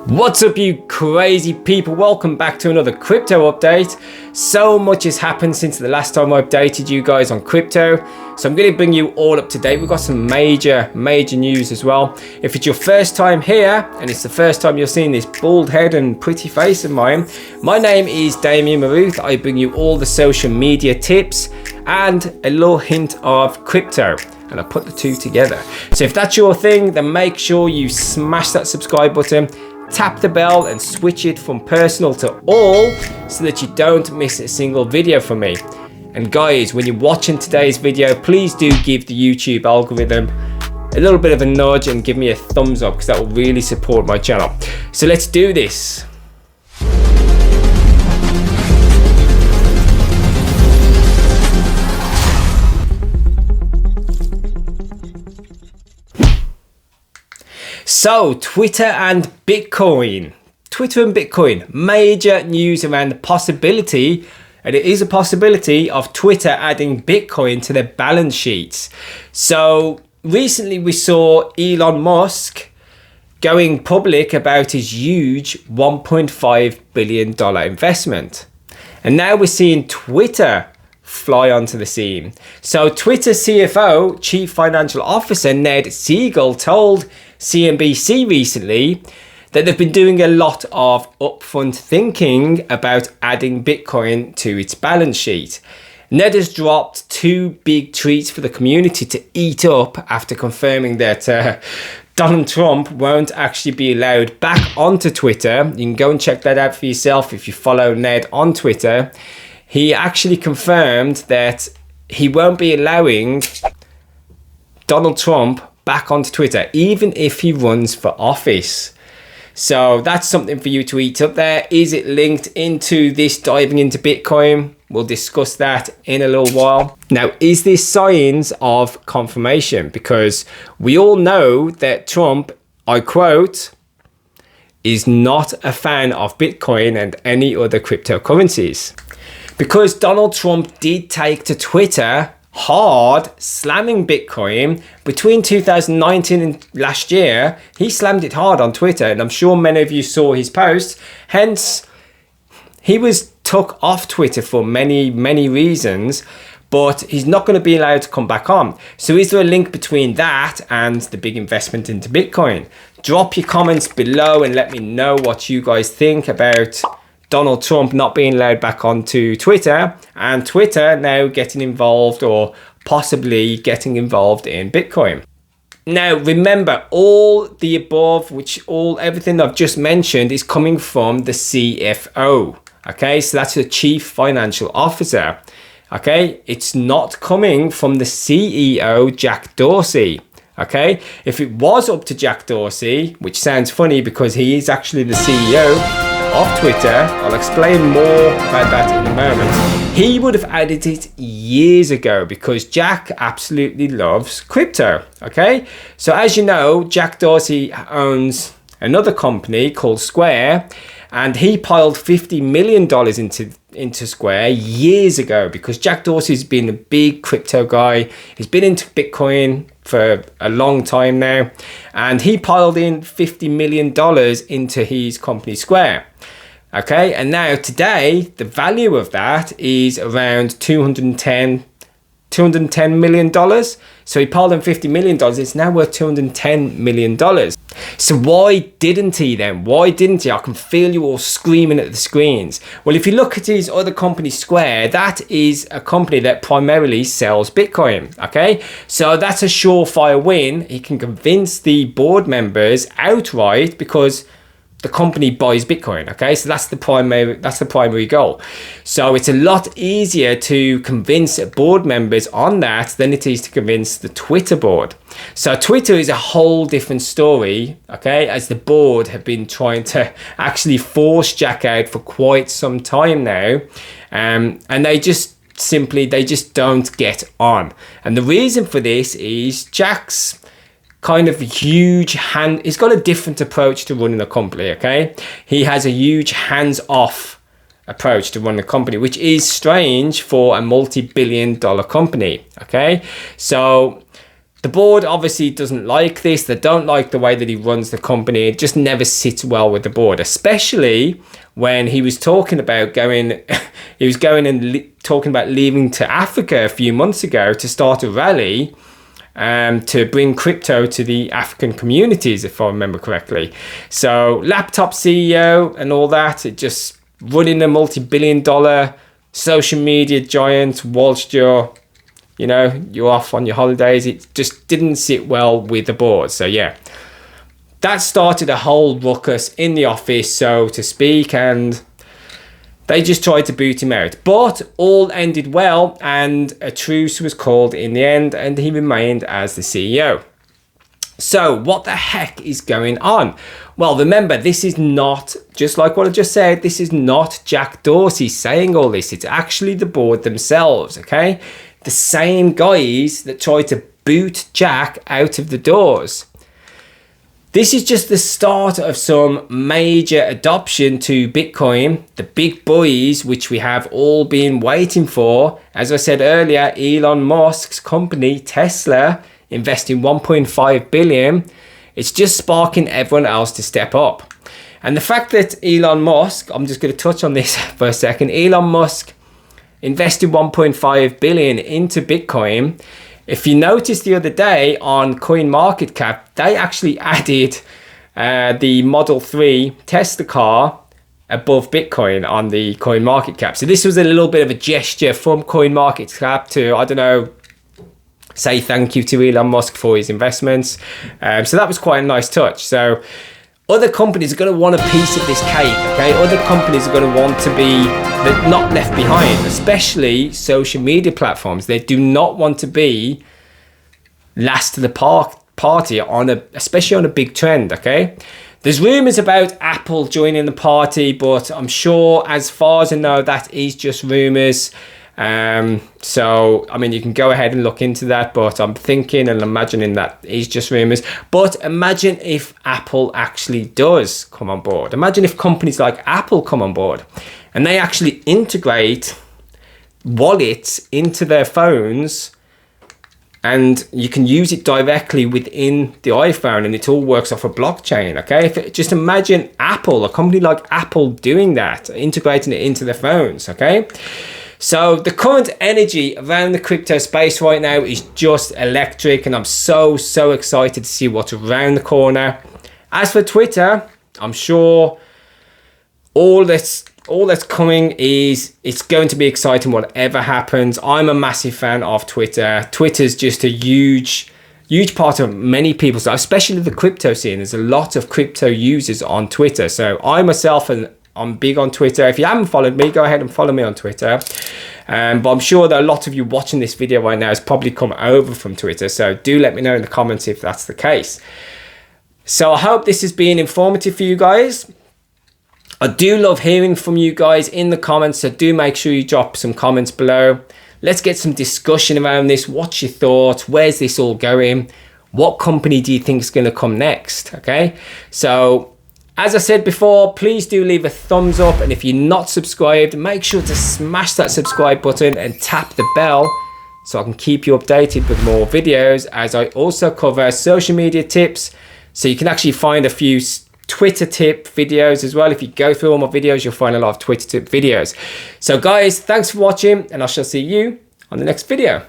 What's up, you crazy people? Welcome back to another crypto update. So much has happened since the last time I updated you guys on crypto, so I'm going to bring you all up to date. We've got some major news as well. If it's your first time here and it's the first time you're seeing this bald head and pretty face of mine, my name is Damien Maruth. I bring you all the social media tips and a little hint of crypto, and I put the two together. So if that's your thing, then make sure you smash that subscribe button, tap the bell and switch it from personal to all so that you don't miss a single video from me. And guys, when you're watching today's video, please do give the YouTube algorithm a little bit of a nudge and give me a thumbs up, because that will really support my channel. So let's do this. So, Twitter and Bitcoin. Major news around the possibility, and it is a possibility, of Twitter adding Bitcoin to their balance sheets. So, recently we saw Elon Musk going public about his huge $1.5 billion investment. And now we're seeing Twitter fly onto the scene. So Twitter CFO, Chief Financial Officer Ned Siegel, told CNBC recently that they've been doing a lot of upfront thinking about adding Bitcoin to its balance sheet. Ned has dropped two big treats for the community to eat up after confirming that Donald Trump won't actually be allowed back onto Twitter. You can go and check that out for yourself if you follow Ned on Twitter. He actually confirmed that he won't be allowing Donald Trump back onto Twitter, even if he runs for office. So that's something for you to eat up there. Is it linked into this diving into Bitcoin? We'll discuss that in a little while. Now, is this signs of confirmation? Because we all know that Trump, I quote, is not a fan of Bitcoin and any other cryptocurrencies. Because Donald Trump did take to Twitter hard, slamming Bitcoin between 2019 and last year. He slammed it hard on Twitter, and I'm sure many of you saw his posts. Hence, he was took off Twitter for many reasons, but he's not going to be allowed to come back on. So is there a link between that and the big investment into Bitcoin? Drop your comments below and let me know what you guys think about Donald Trump not being allowed back onto Twitter, and Twitter now getting involved or possibly getting involved in Bitcoin. Now, remember, all the above, everything I've just mentioned is coming from the CFO. Okay, so that's the Chief Financial Officer. Okay, it's not coming from the CEO, Jack Dorsey. Okay, if it was up to Jack Dorsey, which sounds funny because he is actually the CEO of Twitter, I'll explain more about that in a moment, he would have added it years ago, because Jack absolutely loves crypto. Okay, so as you know, Jack Dorsey owns another company called Square, and he piled $50 million into Square years ago, because Jack Dorsey's been a big crypto guy. He's been into Bitcoin for a long time now, and he piled in $50 million into his company Square. Okay, and now today the value of that is around $210 million. So he piled in $50 million. It's now worth $210 million. So why didn't he then? Why didn't he? I can feel you all screaming at the screens. Well, if you look at his other company, Square, that is a company that primarily sells Bitcoin. Okay, so that's a surefire win. He can convince the board members outright because the company buys Bitcoin. Okay, so that's the primary goal. So it's a lot easier to convince board members on that than it is to convince the Twitter board. So Twitter is a whole different story, okay, as the board have been trying to actually force Jack out for quite some time now, and they just don't get on. And the reason for this is Jack's kind of huge he's got a different approach to running a company. Okay, he has a huge hands-off approach to running a company, which is strange for a multi-billion-dollar company. Okay, so The board obviously doesn't like this. They don't like the way that he runs the company. It just never sits well with the board, especially when he was talking about going, talking about leaving to Africa a few months ago to start a rally to bring crypto to the African communities, if I remember correctly. So laptop CEO and all that, it just running a multi-billion-dollar social media giant whilst you're off on your holidays. It just didn't sit well with the board. So yeah, that started a whole ruckus in the office, so to speak, and they just tried to boot him out. But all ended well, and a truce was called in the end, and he remained as the CEO. So what the heck is going on? Well, remember, this is not, just like what I just said, this is not Jack Dorsey saying all this. It's actually the board themselves, okay? The same guys that tried to boot Jack out of the doors. This is just the start of some major adoption to Bitcoin, the big boys, which we have all been waiting for. As I said earlier, Elon Musk's company, Tesla, investing 1.5 billion. It's just sparking everyone else to step up. And the fact that Elon Musk, I'm just going to touch on this for a second, Elon Musk invested 1.5 billion into Bitcoin. If you noticed the other day on coinmarket, they actually added the Model 3 Tesla car above Bitcoin on the coinmarket. So this was a little bit of a gesture from coinmarket to, I don't know, say thank you to Elon Musk for his investments. So that was quite a nice touch. So other companies are going to want a piece of this cake, okay? Other companies are going to want to be not left behind, especially social media platforms. They do not want to be last to the party, especially on a big trend, okay? There's rumours about Apple joining the party, but I'm sure, as far as I know, that is just rumours. So, I mean, you can go ahead and look into that, but I'm thinking and imagining that is just rumours. But imagine if Apple actually does come on board. Imagine if companies like Apple come on board and they actually integrate wallets into their phones, and you can use it directly within the iPhone, and it all works off a blockchain, okay? Just imagine Apple, a company like Apple, doing that, integrating it into their phones, okay? So the current energy around the crypto space right now is just electric, and I'm so excited to see what's around the corner. As for Twitter, I'm sure all that's coming is, it's going to be exciting whatever happens. I'm a massive fan of Twitter. Twitter's just a huge part of many people's lives, especially the crypto scene. There's a lot of crypto users on Twitter. So I myself, I'm big on Twitter. If you haven't followed me, go ahead and follow me on Twitter. But I'm sure that a lot of you watching this video right now has probably come over from Twitter. So do let me know in the comments if that's the case. So I hope this has been informative for you guys. I do love hearing from you guys in the comments, so do make sure you drop some comments below. Let's get some discussion around this. What's your thoughts? Where's this all going? What company do you think is going to come next? Okay, so as I said before, please do leave a thumbs up, and if you're not subscribed, make sure to smash that subscribe button and tap the bell so I can keep you updated with more videos, as I also cover social media tips. So you can actually find a few Twitter tip videos as well. If you go through all my videos, you'll find a lot of Twitter tip videos. So guys, thanks for watching, and I shall see you on the next video.